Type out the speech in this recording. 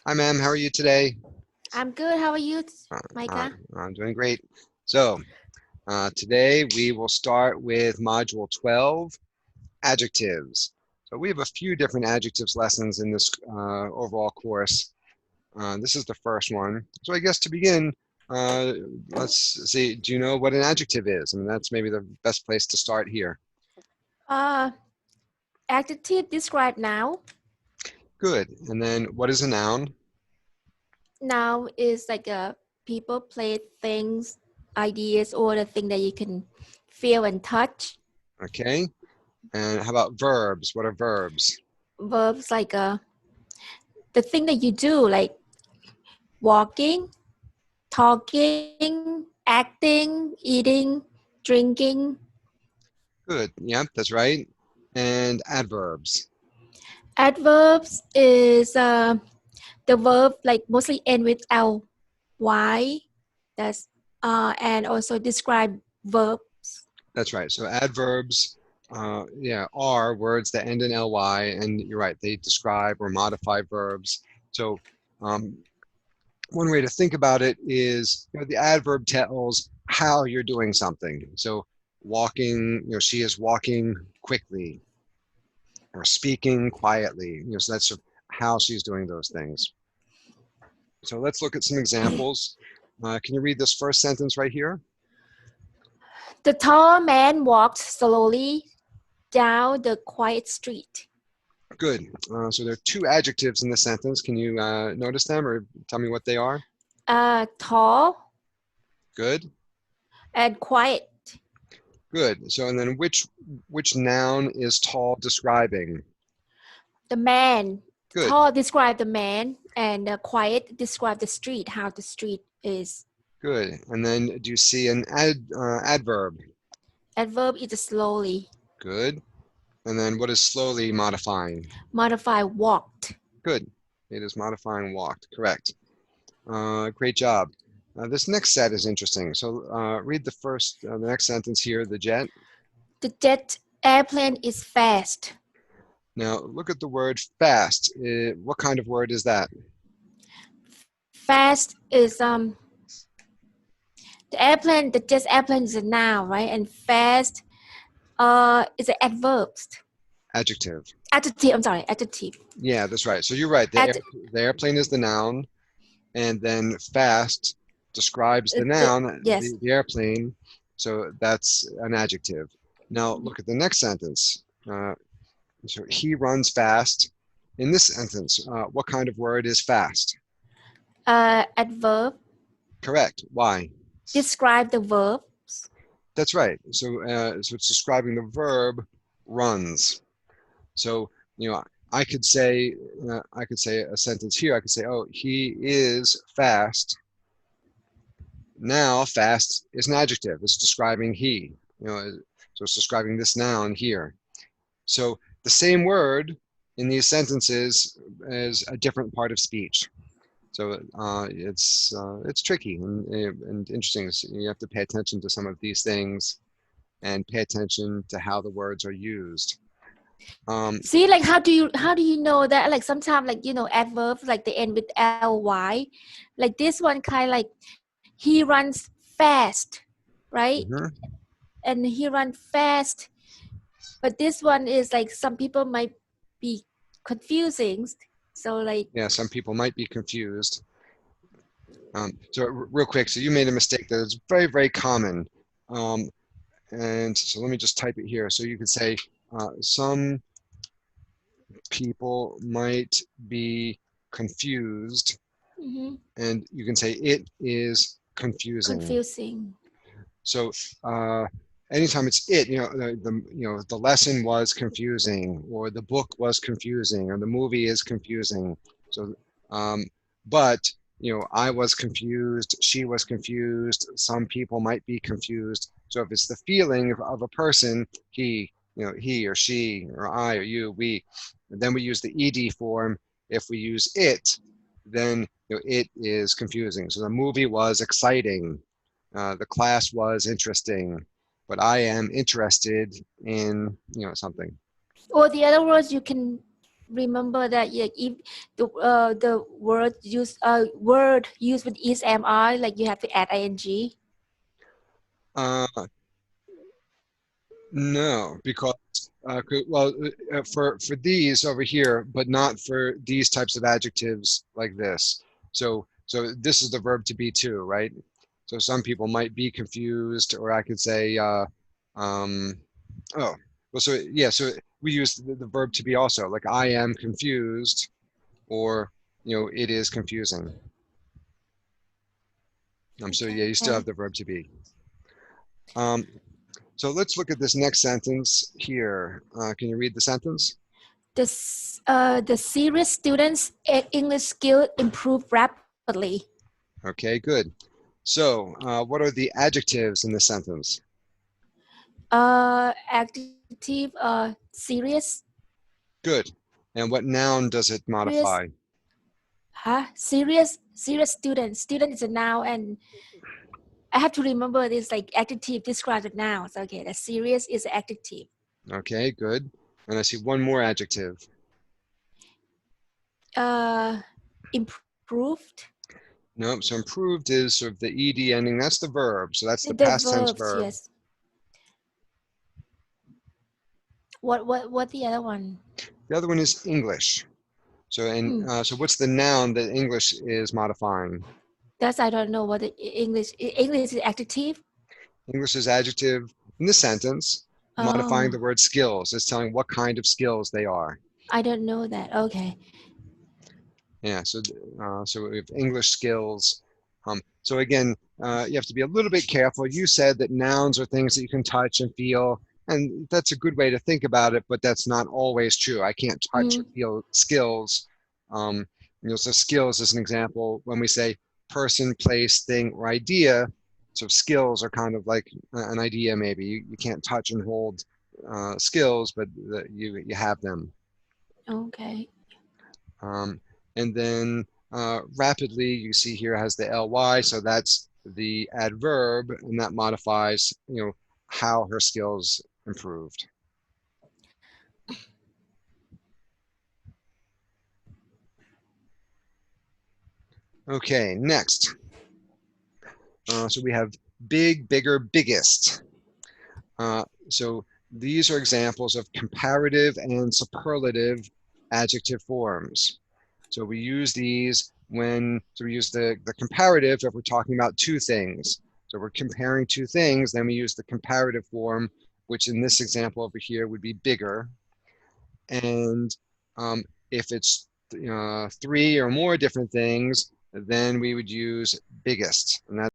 Hi, ma'am. How are you today? I'm good. How are you, Uh, Micah? I'm doing great. So, today we will start with Module 12, Adjectives. So we have a few different adjectives lessons in this overall course. This is the first one. So I guess to begin, let's see, do you know what an adjective is? I mean, that's maybe the best place to start here. Uh, Adjective describe noun. Good. And then what is a noun? Noun is like a people, place, things, ideas, or the thing that you can feel and touch. Okay. And how about verbs? What are verbs? Verbs like the thing that you do, like walking, talking, acting, eating, drinking. Good. Yep, that's right. And adverbs. Adverbs is the verb like mostly end with ly. That's and also describe verb. That's right. So adverbs, are words that end in ly, and you're right, they describe or modify verbs. So um, one way to think about it is, the adverb tells how you're doing something. So walking, she is walking quickly, or speaking quietly. So that's how she's doing those things. So let's look at some examples. Can you read this first sentence right here? The tall man walked slowly down the quiet street. Good. So there are two adjectives in this sentence. Can you notice them or tell me what they are? Tall Good. and quiet. Good. So and then which noun is tall describing? The man. Good. Tall describe the man, and quiet describe the street, how the street is. Good. And then do you see an adverb? Adverb is slowly. Good. And then what is slowly modifying? Modify walked. Good. It is modifying walked. Correct. Great job. This next set is interesting. So read the next sentence here, the jet. The jet airplane is fast. Now look at the word fast. What kind of word is that? Fast is the jet airplane is a noun, right? And fast is an adverb. Adjective. Adjective, I'm sorry, adjective. Yeah, that's right. So you're right. The airplane is the noun, and then fast describes the noun, yes. the airplane. So that's an adjective. Now look at the next sentence. So he runs fast. In this sentence, what kind of word is fast? Adverb. Correct. Why? Describe the verb. That's right. So it's describing the verb runs. So I could say a sentence here. I could say, oh, he is fast. Now, fast is an adjective. It's describing he. So it's describing this noun here. So the same word in these sentences is a different part of speech. So it's tricky and interesting. So you have to pay attention to some of these things and pay attention to how the words are used. See, like how do you know that? Like sometimes, like adverbs like they end with ly. Like this one kind of like he runs fast, right? And he runs fast. But this one is like some people might be confusing. So like yeah, some people might be confused. So real quick, so you made a mistake that is very, very common. And so let me just type it here. So you could say some people might be confused, and you can say it is confusing. Confusing. So anytime it's it, the lesson was confusing, or the book was confusing, or the movie is confusing. So, but I was confused, she was confused, some people might be confused. So if it's the feeling of a person, he or she or I or you, we, then we use the ed form. If we use it, then it is confusing. So the movie was exciting, the class was interesting, but I am interested in something. Or the other words you can remember that if the word used with is am I, like you have to add ing. No, because well, for these over here, but not for these types of adjectives like this. So this is the verb to be too, right? So some people might be confused, or I could say, oh, well, so yeah, so we use the verb to be also, like I am confused, or it is confusing. So yeah, you still have the verb to be. So let's look at this next sentence here. Can you read the sentence? The serious students' English skill improve rapidly. Okay, good. So what are the adjectives in the sentence? Adjective serious. Good. And what noun does it modify? Serious student. Student is a noun, and I have to remember this, like adjective describes the nouns. Okay, the serious is an adjective. Okay, good. And I see one more adjective. Improved. Nope. So improved is sort of the ed ending. That's the verb. So that's the The past tense verbs, verb. yes. What the other one? The other one is English. So so what's the noun that English is modifying? That's, I don't know what the English is adjective. English is adjective in the sentence, modifying the word skills. It's telling what kind of skills they are. I don't know that. Okay. Yeah, so we have English skills. So again, you have to be a little bit careful. You said that nouns are things that you can touch and feel, and that's a good way to think about it, but that's not always true. I can't touch or feel skills. So skills is an example when we say person, place, thing, or idea. So skills are kind of like an idea maybe. You can't touch and hold skills, but you have them. Okay. And then rapidly, you see here has the ly, so that's the adverb, and that modifies, how her skills improved. Okay, next. So we have big, bigger, biggest. So these are examples of comparative and superlative adjective forms. So we use these so we use the comparative if we're talking about two things. So we're comparing two things, then we use the comparative form, which in this example over here would be bigger. And if it's three or more different things, then we would use biggest. And